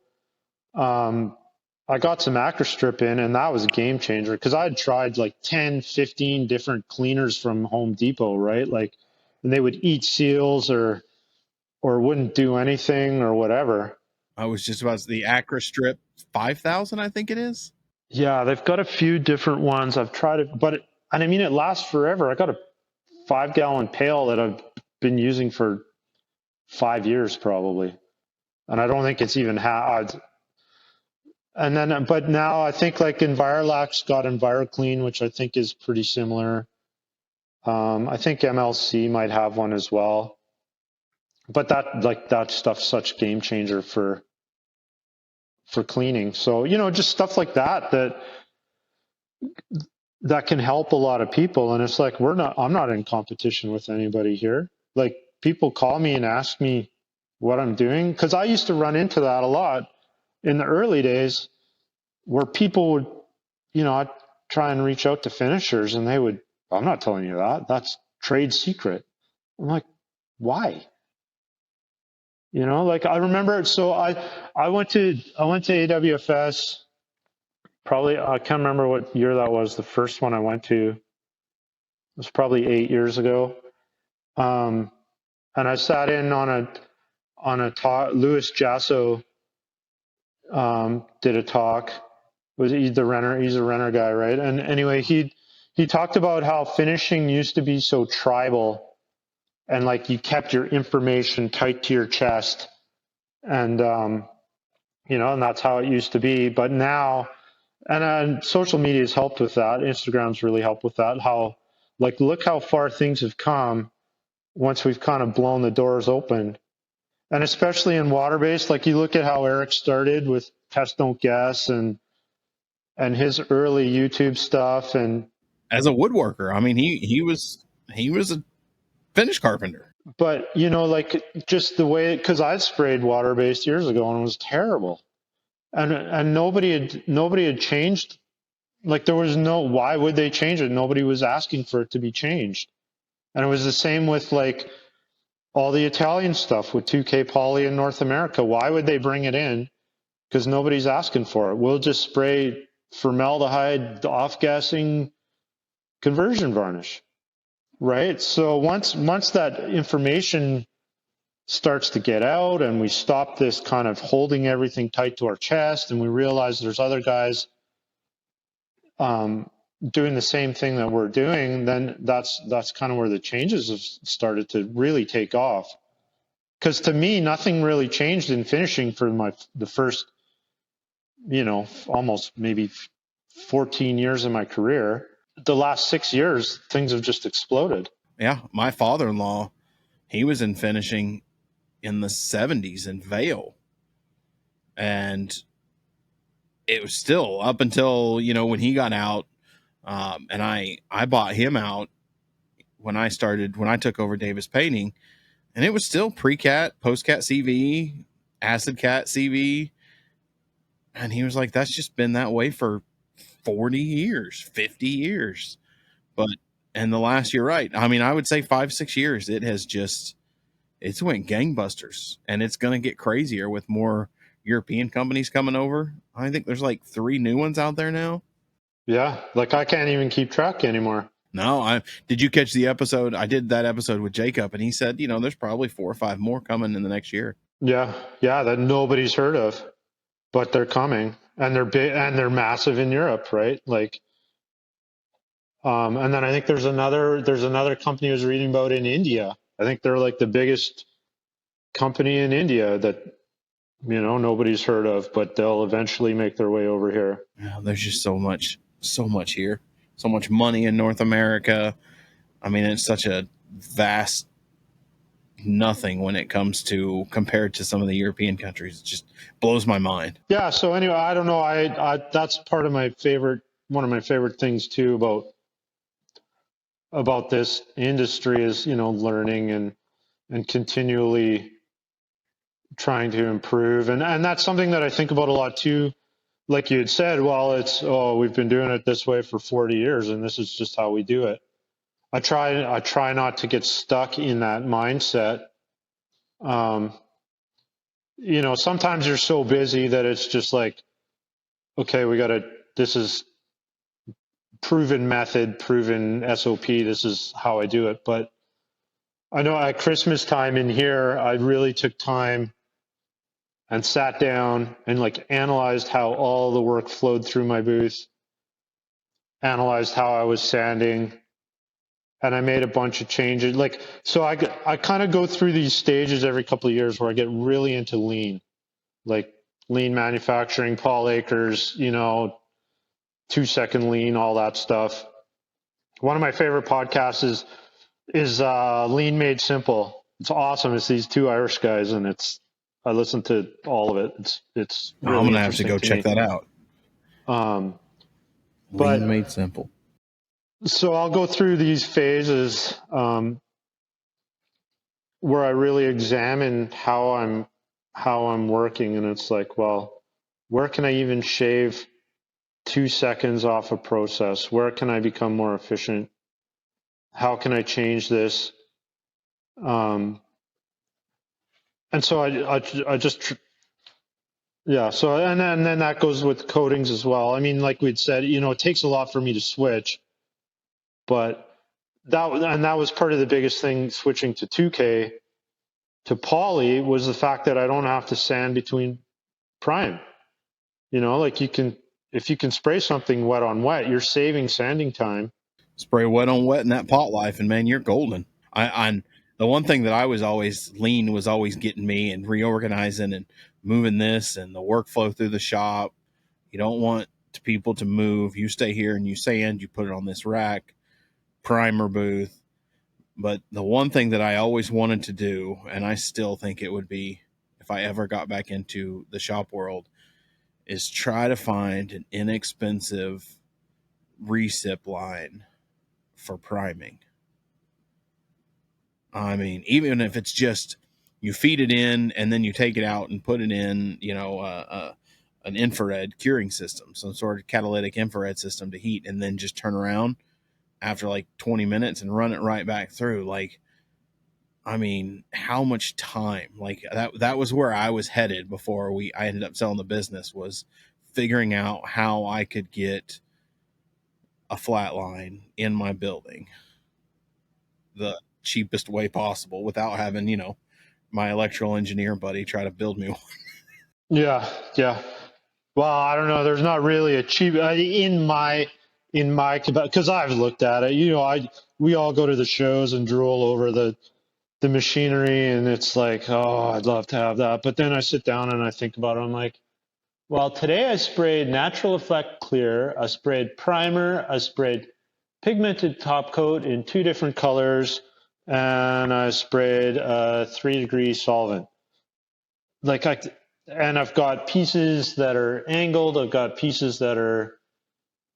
I got some Actor Strip in, and that was a game changer because I had tried like 10, 15 different cleaners from Home Depot, right? Like, and they would eat seals or wouldn't do anything or whatever. I was just about the Acro Strip 5000, I think it is. Yeah, they've got a few different ones. I've tried it, and I mean, it lasts forever. I got a 5-gallon pail that I've been using for 5 years probably. And I don't think it's even and then, but now I think like Envirolac's got EnviroClean, which I think is pretty similar. I think MLC might have one as well. But that stuff's such game changer for cleaning. So, you know, just stuff like that can help a lot of people. And it's like, I'm not in competition with anybody here. Like people call me and ask me what I'm doing. Cause I used to run into that a lot in the early days where people would, you know, I'd try and reach out to finishers and they would, I'm not telling you that. That's trade secret. I'm like, why? You know, like I remember, so I went to AWFS, probably, I can't remember what year that was. The first one I went to, it was probably 8 years ago. And I sat in on a talk. Louis Jasso did a talk, He's a renter guy, right? And anyway, he talked about how finishing used to be so tribal, and like you kept your information tight to your chest, and and that's how it used to be. But now, and social media has helped with that. Instagram's really helped with that. How, like, look how far things have come once we've kind of blown the doors open. And especially in water-based, like you look at how Eric started with Test Don't Guess and his early YouTube stuff. And as a woodworker, I mean, he was a finish carpenter. But like just the way, because I sprayed water-based years ago and it was terrible, and nobody had changed. Like there was why would they change it? Nobody was asking for it to be changed. And it was the same with like all the Italian stuff with 2K poly in North America. Why would they bring it in? Because nobody's asking for it. We'll just spray formaldehyde off-gassing conversion varnish, right? So once that information starts to get out and we stop this kind of holding everything tight to our chest and we realize there's other guys doing the same thing that we're doing, then that's kind of where the changes have started to really take off. Because to me, nothing really changed in finishing for the first, almost maybe 14 years of my career. The last 6 years, things have just exploded. Yeah, my father-in-law, he was in finishing in the 70s in Vail, and it was still up until when he got out. And I bought him out when I took over Davis Painting, and it was still pre-cat, post-cat CV, acid cat CV. And he was like, that's just been that way for 40 years, 50 years. But in the last year, right. I mean, I would say 5-6 years, it's went gangbusters, and it's going to get crazier with more European companies coming over. I think there's like 3 new ones out there now. Yeah, like I can't even keep track anymore. No, did you catch the episode? I did that episode with Jacob, and he said, there's probably 4 or 5 more coming in the next year. Yeah, that nobody's heard of, but they're coming, and they're big, and they're massive in Europe, right? Like, and then I think there's another company I was reading about in India. I think they're like the biggest company in India that nobody's heard of, but they'll eventually make their way over here. Yeah, there's just so much here, so much money in North America. I mean, it's such a vast nothing when it comes to compared to some of the European countries. It just blows my mind. Yeah. So anyway, I don't know. I that's part of one of my favorite things too about this industry is learning and continually trying to improve, and that's something that I think about a lot too. Like you had said, well, we've been doing it this way for 40 years, and this is just how we do it. I try not to get stuck in that mindset. Sometimes you're so busy that it's just like, okay, this is proven method, proven SOP. This is how I do it. But I know at Christmas time in here, I really took time and sat down and like analyzed how all the work flowed through my booth, analyzed how I was sanding, and I made a bunch of changes. Like, so I kind of go through these stages every couple of years where I get really into lean, like lean manufacturing, Paul Akers, 2-second lean, all that stuff. One of my favorite podcasts is Lean Made Simple. It's awesome. It's these 2 Irish guys, and I listen to all of it. It's really I'm gonna have to go check that out. Lean Made Simple. So I'll go through these phases where I really examine how I'm working, and it's like, well, where can I even shave 2 seconds off a process? Where can I become more efficient? How can I change this? And so I just, yeah. So, and then that goes with coatings as well. I mean, like we'd said, it takes a lot for me to switch, but that was part of the biggest thing switching to 2K to poly was the fact that I don't have to sand between prime. Like you can if you can spray something wet on wet, you're saving sanding time. Spray wet on wet in that pot life, and man, you're golden. I the one thing that I was always getting me and reorganizing and moving this and the workflow through the shop. You don't want people to move. You stay here and you sand, you put it on this rack, primer booth. But the one thing that I always wanted to do, and I still think it would be if I ever got back into the shop world, is try to find an inexpensive recip line for priming. I mean, even if it's just you feed it in and then you take it out and put it in, an infrared curing system, some sort of catalytic infrared system to heat, and then just turn around after like 20 minutes and run it right back through. Like, I mean, how much time? Like that was where I was headed before I ended up selling the business, was figuring out how I could get a flat line in my building the cheapest way possible without having, my electrical engineer buddy try to build me one. Yeah. Well, I don't know. There's not really a cheap in my because I've looked at it. We all go to the shows and drool over the machinery, and it's like, oh, I'd love to have that. But then I sit down and I think about it. I'm like, well, today I sprayed Natural Effect Clear, I sprayed primer, I sprayed pigmented top coat in 2 different colors, and I sprayed 3-degree solvent. And I've got pieces that are angled. I've got pieces that are,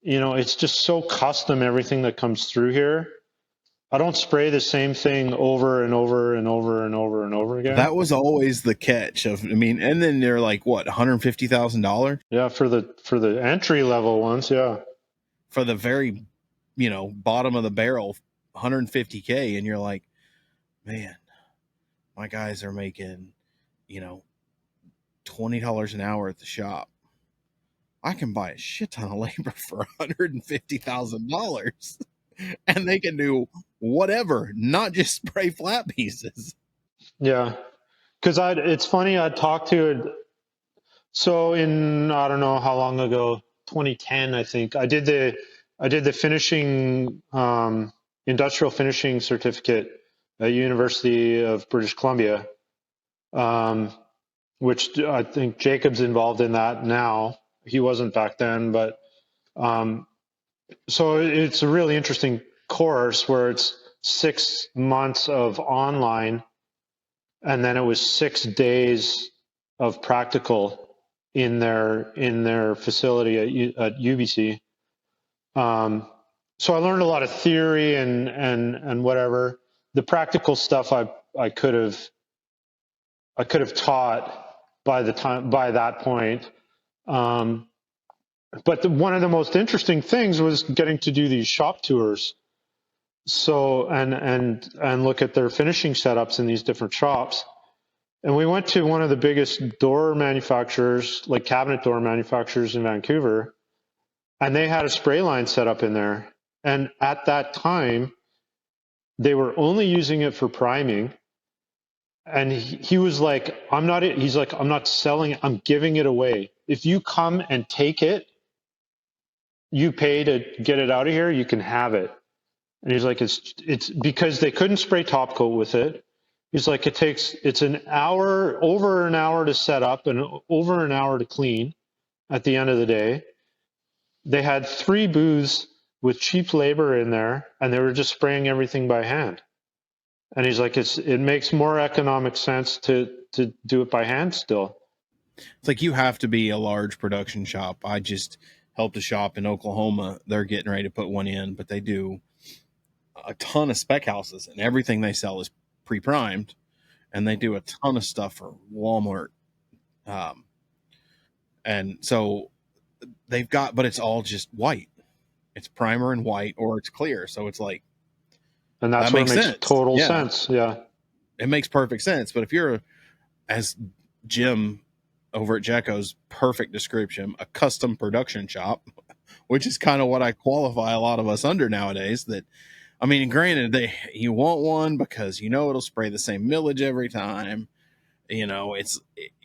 it's just so custom, everything that comes through here. I don't spray the same thing over and over and over and over and over again. That was always the catch and then they're like, what, $150,000? Yeah, for the entry level ones, yeah. For the very, bottom of the barrel, $150K, and you're like, man, my guys are making, $20 an hour at the shop. I can buy a shit ton of labor for $150,000. And they can do whatever, not just spray flat pieces. Yeah. Because it's funny, I talked to so in, I don't know how long ago, 2010, I think, I did the finishing, industrial finishing certificate at University of British Columbia, which I think Jacob's involved in that now. He wasn't back then, but so it's a really interesting course where it's 6 months of online, and then it was 6 days of practical in their facility at UBC. So I learned a lot of theory and whatever. The practical stuff I could have taught by that point. But one of the most interesting things was getting to do these shop tours. So and look at their finishing setups in these different shops. And we went to one of the biggest door manufacturers, like cabinet door manufacturers in Vancouver, and they had a spray line set up in there. And at that time, they were only using it for priming. And he was like, I'm not selling it, I'm giving it away. If you come and take it, you pay to get it out of here, you can have it. And he's like, it's because they couldn't spray top coat with it. He's like, it's an hour, over an hour to set up and over an hour to clean at the end of the day. They had 3 booths with cheap labor in there, and they were just spraying everything by hand. And he's like, it makes more economic sense to do it by hand still. It's like you have to be a large production shop. I just helped a shop in Oklahoma. They're getting ready to put one in, but they do a ton of spec houses, and everything they sell is pre-primed, and they do a ton of stuff for Walmart. And so they've got, but it's all just white. It's primer and white, or it's clear. So it's like, and that's what makes total sense. Yeah. It makes perfect sense. But if you're, as Jim over at Jacko's perfect description, a custom production shop, which is kind of what I qualify a lot of us under nowadays, that, I mean, granted, you want one because it'll spray the same millage every time. It's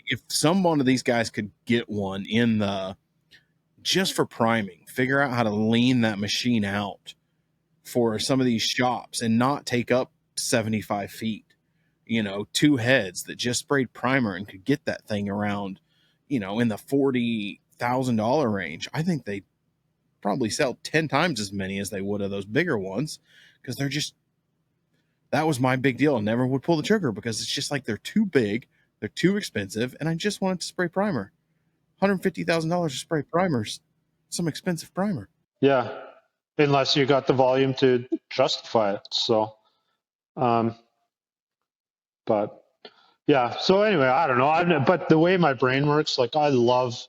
if some one of these guys could get one in the just for priming. Figure out how to lean that machine out for some of these shops and not take up 75 feet. 2 heads that just sprayed primer and could get that thing around, in the $40,000 range. I think they probably sell 10 times as many as they would of those bigger ones, because that was my big deal. I never would pull the trigger because it's just like they're too big, they're too expensive, and I just wanted to spray primer. $150,000 to spray primers, some expensive primer. Yeah, unless you got the volume to justify it. So, but yeah. So anyway, I don't know. But the way my brain works, like I love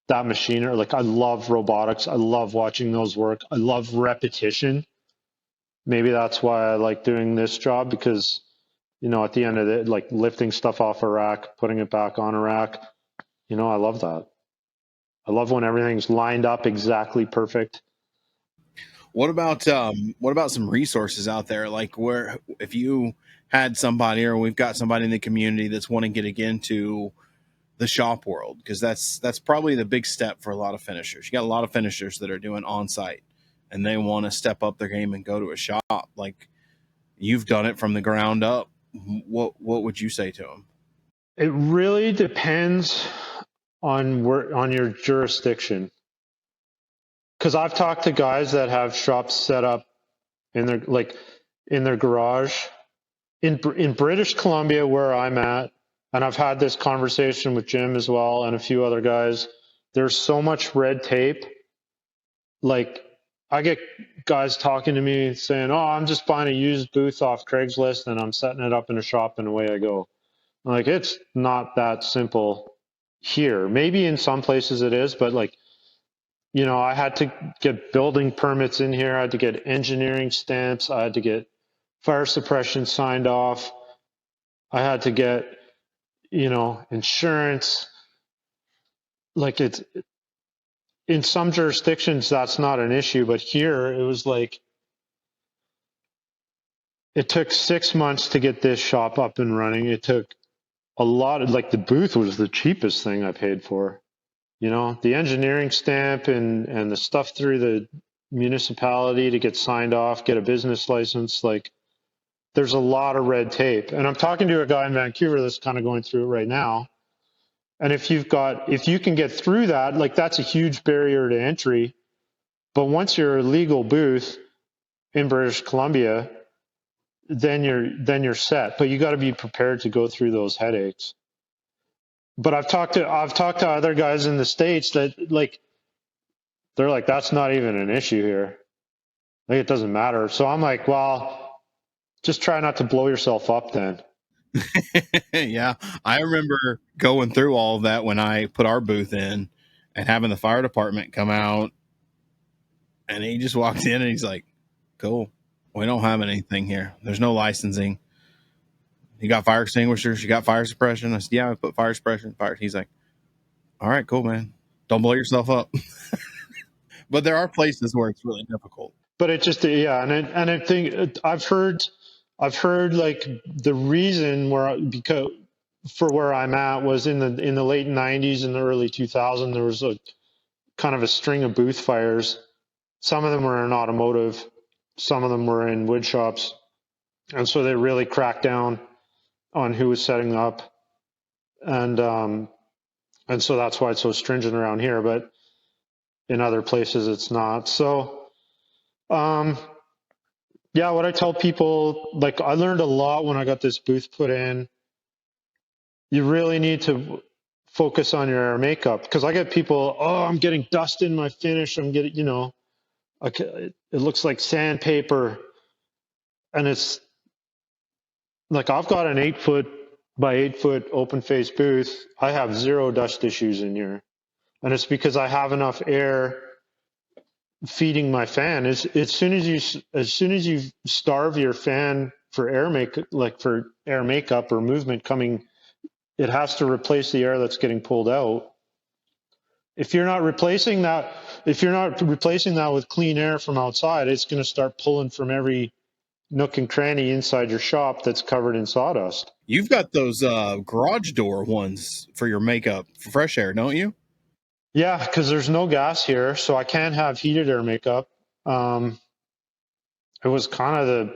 that machinery. Like I love robotics. I love watching those work. I love repetition. Maybe that's why I like doing this job, because at the end of it, like lifting stuff off a rack, putting it back on a rack, I love that. I love when everything's lined up exactly perfect. What about some resources out there? Like, where if you had somebody, or we've got somebody in the community that's wanting to get into the shop world, because that's probably the big step for a lot of finishers. You got a lot of finishers that are doing on-site and they want to step up their game and go to a shop. Like, you've done it from the ground up. What would you say to them? It really depends on your jurisdiction. Because I've talked to guys that have shops set up in their garage in British Columbia, where I'm at, and I've had this conversation with Jim as well and a few other guys. There's so much red tape. Like, I get guys talking to me saying, "Oh, I'm just buying a used booth off Craigslist and I'm setting it up in a shop and away I go." I'm like, it's not that simple here. Maybe in some places it is, but like, I had to get building permits in here. I had to get engineering stamps. I had to get fire suppression signed off. I had to get, insurance. Like, it's in some jurisdictions, that's not an issue, but here it was like, it took 6 months to get this shop up and running. It took a lot of, like, the booth was the cheapest thing I paid for. The engineering stamp and the stuff through the municipality to get signed off, get a business license. Like, there's a lot of red tape. And I'm talking to a guy in Vancouver that's kind of going through it right now. And if you can get through that, like, that's a huge barrier to entry. But once you're a legal booth in British Columbia, then you're set. But you got to be prepared to go through those headaches. But I've talked to other guys in the States that, like, they're like, that's not even an issue here. Like, it doesn't matter. So I'm like, well, just try not to blow yourself up then. Yeah. I remember going through all of that when I put our booth in and having the fire department come out, and he just walked in and he's like, cool. We don't have anything here. There's no licensing. You got fire extinguishers? You got fire suppression? I said, yeah, I put fire suppression. He's like, all right, cool, man. Don't blow yourself up. But there are places where it's really difficult. But it just, yeah. And I think I've heard like the reason for where I'm at was in the late 90s and the early 2000s, there was a kind of a string of booth fires. Some of them were in automotive, some of them were in wood shops. And so they really cracked down on who was setting up. And so that's why it's so stringent around here, but in other places it's not. So, yeah, what I tell people, like, I learned a lot when I got this booth put in. You really need to focus on your air makeup, because I get people, oh, I'm getting dust in my finish. I'm getting, it looks like sandpaper. And it's like, I've got an 8 foot by 8 foot open face booth. I have 0 dust issues in here. And it's because I have enough air feeding my fan. As soon as you starve your fan for air makeup or movement coming, it has to replace the air that's getting pulled out. If you're not replacing that with clean air from outside, it's going to start pulling from every nook and cranny inside your shop that's covered in sawdust. You've got those garage door ones for your makeup for fresh air, don't you? Yeah, because there's no gas here, so I can't have heated air makeup. It was kind of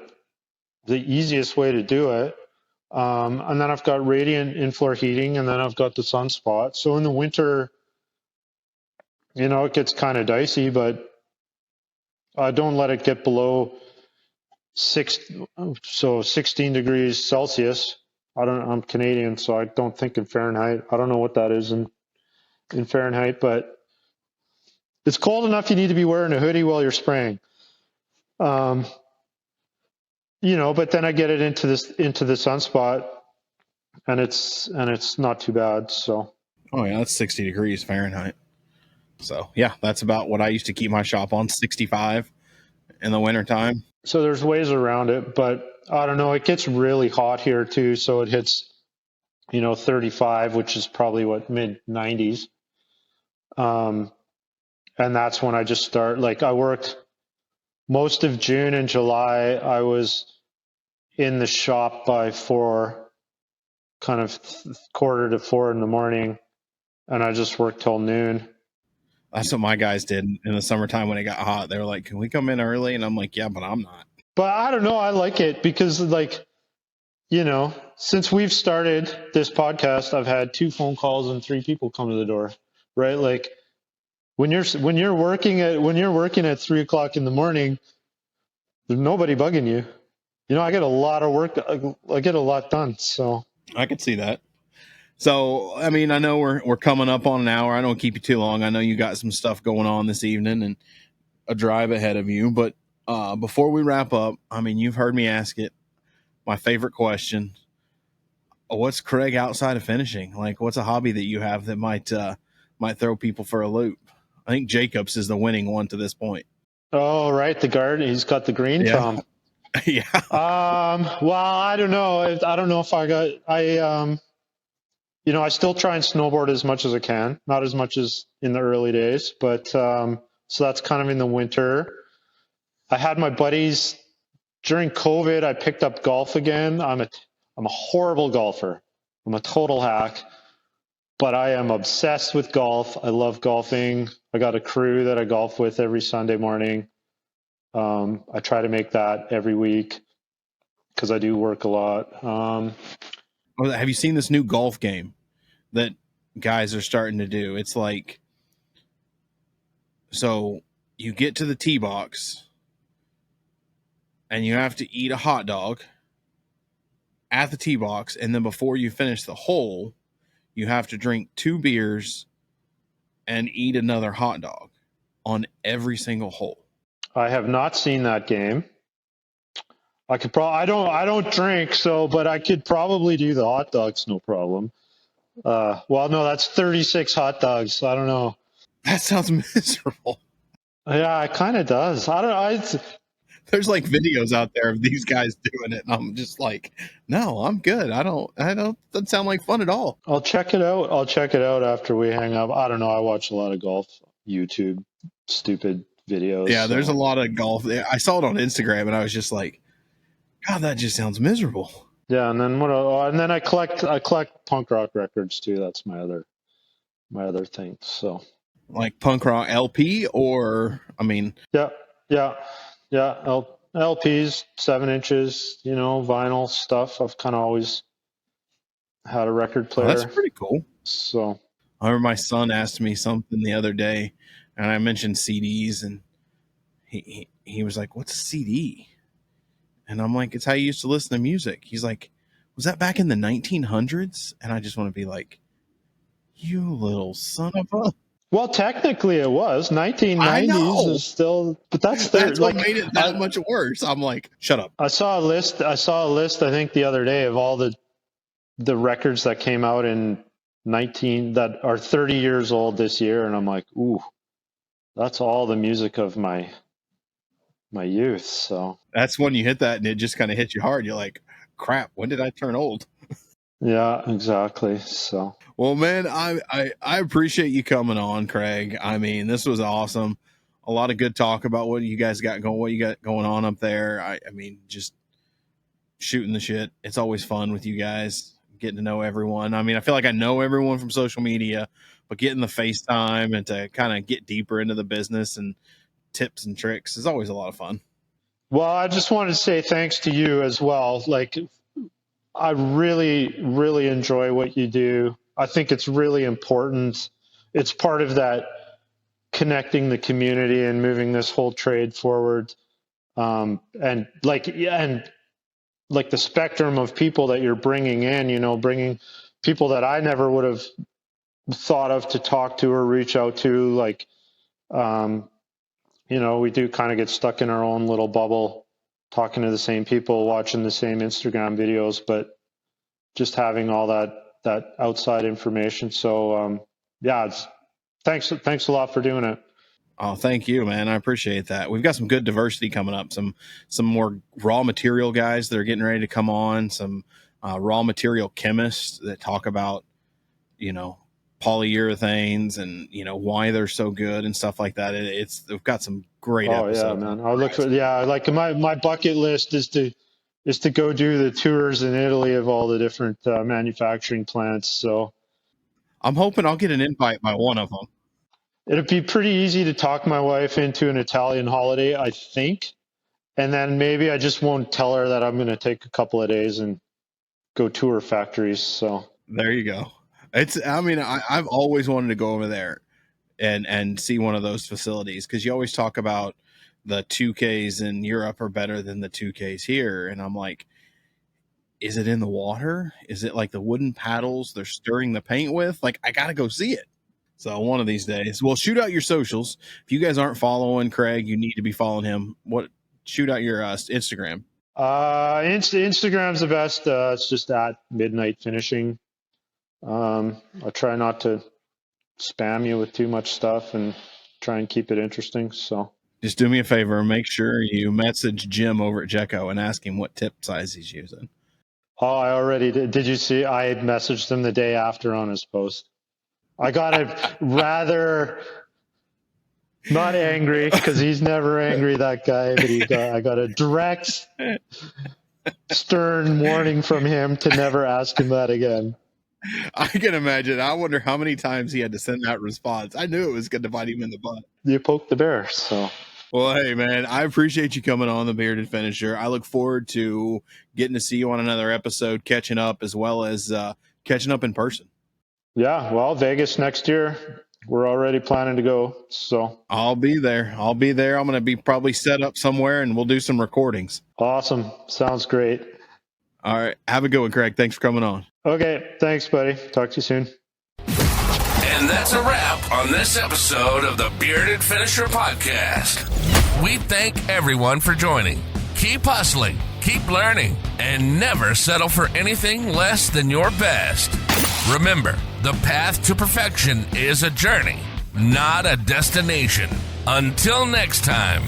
the easiest way to do it. And then I've got radiant in-floor heating, and then I've got the sunspot. So in the winter, it gets kind of dicey, but I don't let it get below 16 degrees Celsius. I'm Canadian, so I don't think in Fahrenheit. I don't know what that is in Fahrenheit, but it's cold enough you need to be wearing a hoodie while you're spraying. But then I get it into the sunspot, and it's not too bad. So. Oh yeah, that's 60 degrees Fahrenheit. So yeah, that's about what I used to keep my shop on, 65 in the wintertime. So there's ways around it, but I don't know. It gets really hot here too. So it hits, 35, which is probably what, mid 90s. And that's when I just start, like, I worked most of June and July. I was in the shop by 4, kind of quarter to 4 in the morning. And I just worked till noon. That's what my guys did in the summertime when it got hot. They were like, "Can we come in early?" And I'm like, "Yeah, but I'm not." But I don't know. I like it because, like, since we've started this podcast, I've had 2 phone calls and 3 people come to the door, right? Like when you're working at 3:00 in the morning, there's nobody bugging you. I get a lot of work. I get a lot done. So I could see that. So, I mean, I know we're coming up on an hour. I don't keep you too long. I know you got some stuff going on this evening and a drive ahead of you. But before we wrap up, I mean, you've heard me ask it. My favorite question: what's Craig outside of finishing? Like, what's a hobby that you have that might throw people for a loop? I think Jacobs is the winning one to this point. Oh, right, the garden. He's got the green thumb. Yeah. Well, I don't know. I don't know if I still try and snowboard as much as I can. Not as much as in the early days, but so that's kind of in the winter. I had my buddies during COVID. I picked up golf again. I'm a horrible golfer. I'm a total hack, but I am obsessed with golf. I love golfing. I got a crew that I golf with every Sunday morning. I try to make that every week because I do work a lot. Have you seen this new golf game that guys are starting to do? It's like, so you get to the tee box and you have to eat a hot dog at the tee box. And then before you finish the hole, you have to drink 2 beers and eat another hot dog on every single hole. I have not seen that game. I could I don't drink, but I could probably do the hot dogs, no problem. Well, no, that's 36 hot dogs. I don't know. That sounds miserable. Yeah, it kind of does. I don't know. There's like videos out there of these guys doing it, and I'm just like, no, I'm good. Doesn't sound like fun at all. I'll check it out. I'll check it out after we hang up. I don't know. I watch a lot of golf YouTube, stupid videos. Yeah, there's a lot of golf. I saw it on Instagram, and I was just like, God, that just sounds miserable. Yeah, and then I collect punk rock records too. That's my other thing. So like punk rock LP, or I mean, yeah, LPs, 7 inches, vinyl stuff. I've kind of always had a record player. That's pretty cool. So I remember my son asked me something the other day, and I mentioned CDs, and he was like, "What's a CD?" And I'm like, "It's how you used to listen to music." He's like, "Was that back in the 1900s?" And I just want to be like, "You little son of a..." Well, technically it was 1990s is still, but that's what made it that much worse. I'm like, shut up. I saw a list. I think the other day of all the records that came out in that are 30 years old this year, and I'm like, ooh, that's all the music of my youth. So that's when you hit that, and it just kind of hits you hard. You're like, crap, when did I turn old? Yeah, exactly. So, well, man, I appreciate you coming on, Craig. I mean, this was awesome. A lot of good talk about what you got going on up there. I mean, just shooting the shit. It's always fun with you guys, getting to know everyone. I mean, I feel like I know everyone from social media, but getting the FaceTime and to kind of get deeper into the business and tips and tricks is always a lot of fun. Well, I just wanted to say thanks to you as well. Like, I really, really enjoy what you do. I think it's really important. It's part of that connecting the community and moving this whole trade forward. And like the spectrum of people that you're bringing in, bringing people that I never would have thought of to talk to or reach out to. Like, we do kind of get stuck in our own little bubble, talking to the same people, watching the same Instagram videos, but just having all that outside information. So, thanks a lot for doing it. Oh, thank you, man. I appreciate that. We've got some good diversity coming up. Some more raw material guys that are getting ready to come on. Some raw material chemists that talk about, polyurethanes and why they're so good and stuff like that. We've got some great episodes. Yeah, man. I'll look for like my bucket list is to go do the tours in Italy of all the different manufacturing plants. So I'm hoping I'll get an invite by one of them. It'd be pretty easy to talk my wife into an Italian holiday, I think. And then maybe I just won't tell her that I'm going to take a couple of days and go tour factories. So there you go. I've always wanted to go over there and see one of those facilities, because you always talk about the 2Ks in Europe are better than the 2Ks here. And I'm like, is it in the water? Is it like the wooden paddles they're stirring the paint with? Like, I got to go see it. So one of these days, well, shoot out your socials. If you guys aren't following Craig, you need to be following him. Shoot out your Instagram. Instagram's the best. It's just at Midnight Finishing. I try not to spam you with too much stuff and try and keep it interesting. So just do me a favor and make sure you message Jim over at Jecco and ask him what tip size he's using. Oh, I already did. Did you see? I had messaged him the day after on his post. I got a rather not angry, because he's never angry, that guy, but I got a direct, stern warning from him to never ask him that again. I can imagine. I wonder how many times he had to send that response. I knew it was going to bite him in the butt. You poked the bear, so. Well, hey, man, I appreciate you coming on The Bearded Finisher. I look forward to getting to see you on another episode, catching up, as well as catching up in person. Yeah, well, Vegas next year, we're already planning to go. So I'll be there. I'm going to be probably set up somewhere, and we'll do some recordings. Awesome. Sounds great. All right. Have a good one, Craig. Thanks for coming on. Okay. Thanks, buddy. Talk to you soon. And that's a wrap on this episode of the Bearded Finisher Podcast. We thank everyone for joining. Keep hustling, keep learning, and never settle for anything less than your best. Remember, the path to perfection is a journey, not a destination. Until next time.